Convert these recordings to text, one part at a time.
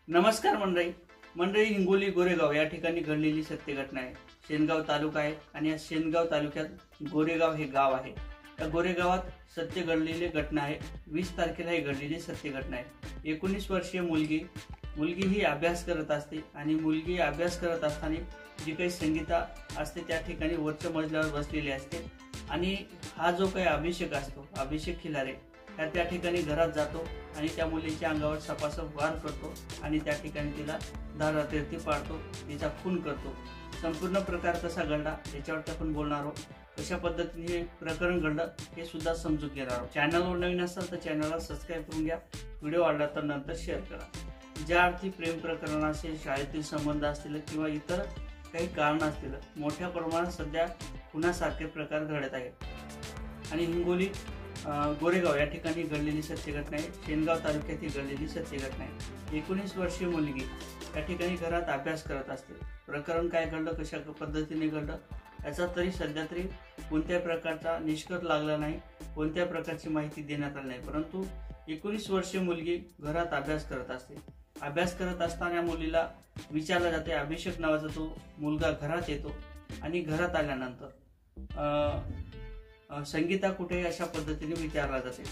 नमस्कार मंडळी हिंगोली गोरेगाव या ठिकाणी घडलेली सत्य घटना आहे। शेनगाव तालुका आहे आणि या शेनगाव तालुक्यात गोरेगाव हे गाव आहे। या गोरेगावात सत्य घडलेली घटना आहे। 20 तारखेला ही घडलेली सत्य घटना आहे। 19 वर्षीय मुलगी ही अभ्यास करत असते आणि मुलगी अभ्यास करत असताना जी काही संगीता असते त्या ठिकाणी वरच्या मजल्यावर बसलेली असते आणि हा जो काही अभिषेक खिलारे त्या ठिकाणी घरात जातो आणि त्या मुलीच्या अंगावर सपासप वार करतो आणि त्या ठिकाणी तिला धारातीर्थी पाडतो, तिचा खून करतो। संपूर्ण प्रकार कसा घडला याच्यावर आपण बोलणार आहोत। कशा पद्धतीने हे प्रकरण घडलं हे सुद्धा समजून घेणार आहोत। चॅनलवर नवीन असाल तर चॅनलला सबस्क्राईब करून घ्या, व्हिडिओ आवडला तर नंतर शेअर करा। ज्या अर्थी प्रेम प्रकरण असेल, शाळेतील संबंध असतील किंवा इतर काही कारण असतील, मोठ्या प्रमाणात सध्या खुनासारखे प्रकार घडत आहेत आणि हिंगोली गोरेगाव या ठिकाणी घडलेली सत्य घटना आहे। शेनगाव तालुक्यातील घडलेली सत्य घटना आहे। 19 वर्षीय मुलगी या ठिकाणी घरात अभ्यास करत असते। प्रकरण काय घडलं, कशा पद्धतीने घडलं याचा सध्या तरी कोणत्या प्रकारचा निष्कर्ष लागला नाही, कोणत्या प्रकारची माहिती देण्यात आली नाही। परंतु 19 वर्षीय मुलगी घरात अभ्यास करत असते। अभ्यास करत असताना मुलीला विचारलं जाते, अभिषेक नावाचा तो मुलगा घरात येतो आणि घरात आल्यानंतर संगीता कुठे अशा पद्धतीने विचारला जाते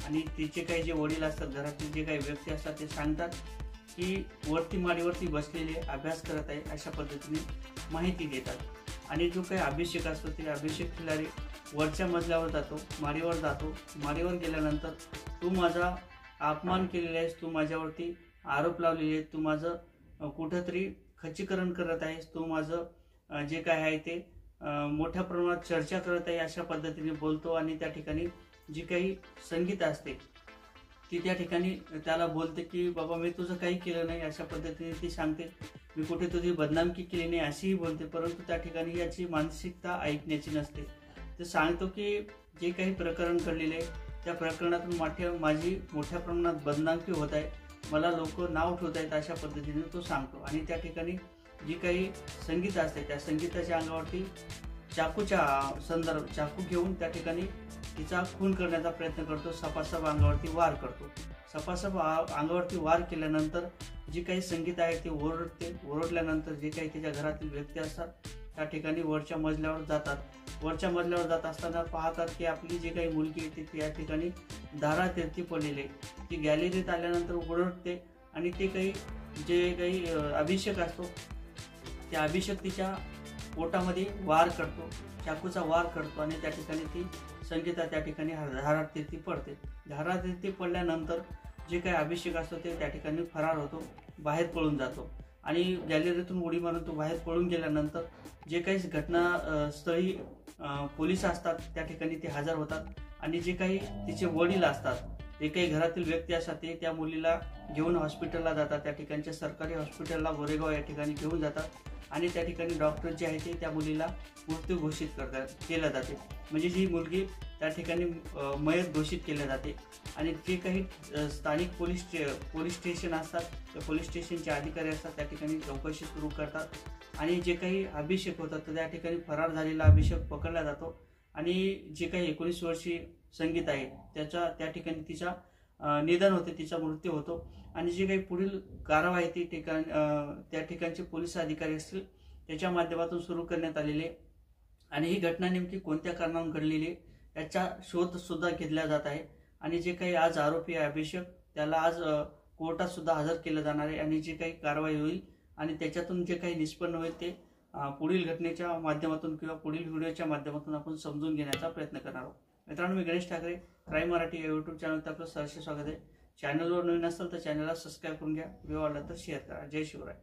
आणि तिचे काही जे वडील असतात, घरातील जे काही व्यक्ती असतात ते सांगतात की वरती माडीवरती बसलेले अभ्यास करत आहे अशा पद्धतीने माहिती देतात। आणि जो काही अभिषेक असतो ते अभिषेक खिलारी वरच्या मजल्यावर जातो, माडीवर गेल्यानंतर तू माझा अपमान केलेला आहेस, तू माझ्यावरती आरोप लावलेले आहेत, तू माझं कुठंतरी खच्चीकरण करत आहेस, तू माझं जे काय आहे ते मोठ्या प्रमाणात चर्चा करत आहे अशा पद्धतीने बोलतो आणि त्या ठिकाणी जी काही संगीता असते ती त्या ठिकाणी त्याला बोलते की बाबा मी तुझं काही केलं नाही अशा पद्धतीने ती सांगते, मी कुठे तुझी बदनामी केली नाही अशीही बोलते। परंतु त्या ठिकाणी याची मानसिकता ऐकण्याची नसते। ते सांगतो की जे काही प्रकरण घडलेले आहे त्या प्रकरणातून माझी मोठ्या प्रमाणात बदनामी होत आहे, मला लोक नाव ठेवत आहेत अशा पद्धतीने तो सांगतो। आणि त्या ठिकाणी जी काही संगीत असते त्या संगीताच्या अंगावरती चाकू घेऊन त्या ठिकाणी तिचा खून करण्याचा प्रयत्न करतो, सपासप अंगावरती वार करतो। सपासप अंगावरती वार केल्यानंतर जी काही संगीत आहे ती ओरडल्यानंतर जे काही तिच्या घरातील व्यक्ती असतात त्या ठिकाणी वरच्या मजल्यावर जात असताना पाहतात की आपली जी काही मुलगी आहे ती या ठिकाणी धारातीर्थी पडलेली आहे। ती गॅलरीत आल्यानंतर ओरडते आणि ते जे काही अभिषेक असतो त्या अभिषेक तिच्या पोटामध्ये वार करतो, चाकूचा वार करतो आणि त्या ठिकाणी ती संगीता त्या ठिकाणी धारातीर्थी पडते। धारातीर्थी पडल्यानंतर जे काही अभिषेक असतो ते त्या ठिकाणी फरार होतो, बाहेर पळून जातो आणि गॅलरीतून उडी मारून तो बाहेर पळून गेल्यानंतर जे काही घटनास्थळी पोलीस असतात त्या ठिकाणी ते हजर होतात आणि जे काही तिचे वडील असतात, जे काही घरातील व्यक्ती असतात ते त्या मुलीला घेऊन हॉस्पिटलला जातात। त्या ठिकाणच्या सरकारी हॉस्पिटलला गोरेगाव या ठिकाणी घेऊन जातात आणि त्या ठिकाणी डॉक्टर जे आहे ते त्या मुलीला मृत्यू घोषित केल्या जाते, म्हणजे जी मुलगी त्या ठिकाणी मयत घोषित केल्या जाते। आणि जे काही स्थानिक पोलीस स्टेशन असतात त्या पोलीस स्टेशनचे अधिकारी असतात त्या ठिकाणी चौकशी सुरू करतात आणि जे काही अभिषेक होतात तर त्या ठिकाणी फरार झालेला अभिषेक पकडला जातो आणि जे काही 19 वर्षीय संगीत आहे त्या ठिकाणी तिचा निधन होते, तिचा मृत्यू होतो आणि जी काही पुढील कारवाई ती त्या ठिकाणचे पोलीस अधिकारी असतील त्याच्या माध्यमातून सुरू करण्यात आलेले आणि ही घटना नेमकी कोणत्या कारणावरून घडलेली याचा शोध सुद्धा घेतला जात आहे। आणि जे काही आज आरोपी आहे अभिषेक त्याला आज कोर्टात सुद्धा हजर केलं जाणार आहे आणि जी काही कारवाई होईल आणि त्याच्यातून जे काही निष्पन्न होईल ते पुढील घटनेच्या माध्यमातून किंवा पुढील व्हिडिओच्या माध्यमातून आपण समजून घेण्याचा प्रयत्न करणार आहोत। मित्रांनो, मी गणेश ठाकरे, क्राईम मराठी या यूट्यूब चॅनलवर आपलं सहर्ष स्वागत आहे। चॅनलवर नवीन असाल तर चॅनलला सबस्क्राईब करून घ्या, व्हिडिओ आवडला तर शेअर करा। जय शिवराय।